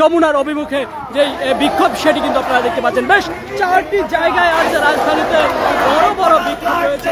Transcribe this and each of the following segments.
যমুনার অভিমুখে যে বিক্ষোভ সেটি কিন্তু আপনারা দেখতে পাচ্ছেন। বেশ 4টি জায়গায় আজ রাজধানীতে বড় বড় বিক্ষোভ রয়েছে।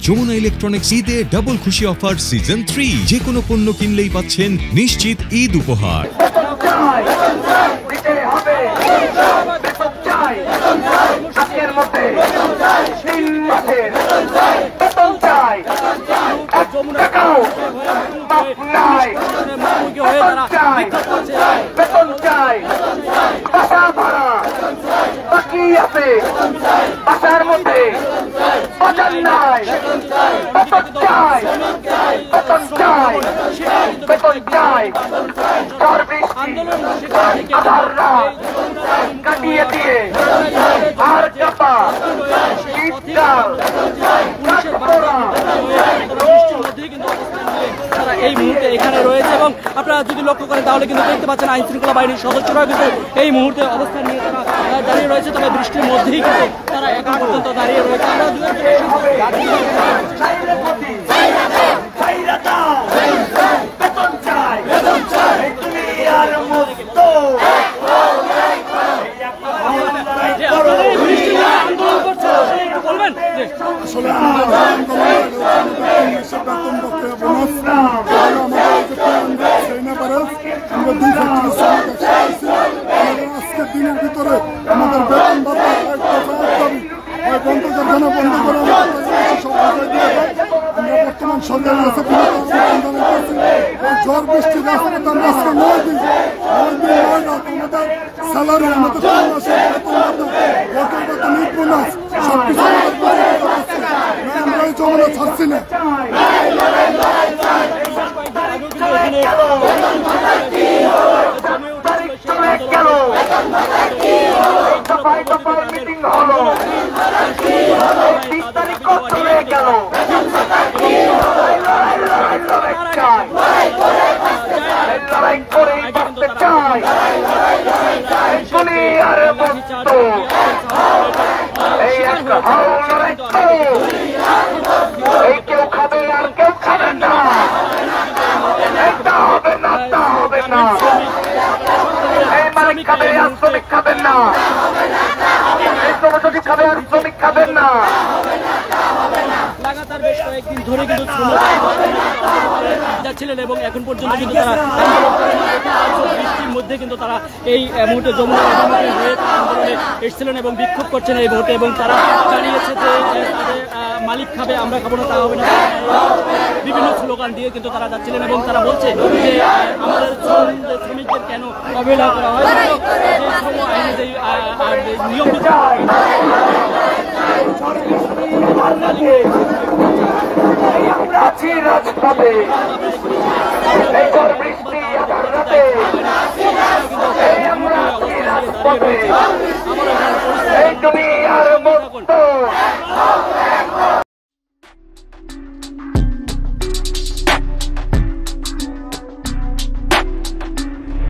যমুনা ইলেকট্রনিক্স ঈদে ডাবল খুশি অফার সিজন 3 যে কোনো পণ্য কিনলেই পাচ্ছেন নিশ্চিত ঈদ উপহার। কাটিয়ে দিয়ে আর চাপা এই মুহূর্তে এখানে রয়েছে এবং আপনারা যদি লক্ষ্য করেন তাহলে কিন্তু দেখতে পাচ্ছেন আইন শৃঙ্খলা বাহিনীর সদস্যরা কিন্তু এই মুহূর্তে অবস্থান নিয়ে তারা দাঁড়িয়ে রয়েছে। তবে বৃষ্টির মধ্যেই কিন্তু তারা এখন পর্যন্ত দাঁড়িয়ে রয়েছে। আজকের দিনের ভিতরে আমাদের বেতন ভাতা বন্ধ করে আমরা বর্তমান সরকারের কাছে ঝড় বৃষ্টি রাস্তাতে আমরা আজকে 9 দিন 9 রাত আমাদের স্যালারি আমাদের বোনাস সবকিছু আমরা এই যমুনা ছাড়ছি না। কেউ খাবে আর কেউ খাবে না, হবে না, হবে না। এই মালিক খাবে আর শ্রমিক খাবেন না, এই শ্রমিক খাবে আর শ্রমিক খাবেন না। লাগাতার বেশ কয়েকদিন ধরে কিন্তু যাচ্ছিলেন এবং এখন পর্যন্ত কিন্তু তারা বৃষ্টির মধ্যে কিন্তু তারা এই মুহূর্তে যমুনা হয়ে আন্দোলনে এসেছিলেন এবং বিক্ষোভ করছেন এই মুহূর্তে এবং তারা জানিয়েছে যে তাদের মালিক খাবে আমরা খাবো না তা হবে না। বিভিন্ন স্লোগান দিয়ে কিন্তু তারা যাচ্ছিলেন এবং তারা বলছে যে আমাদের শ্রমিকদের কেন অবহেলা করা হয়, যে শ্রম আইনে যে নিয়ম রাজপথে বৃষ্টি এই দুনিয়ার মুক্ত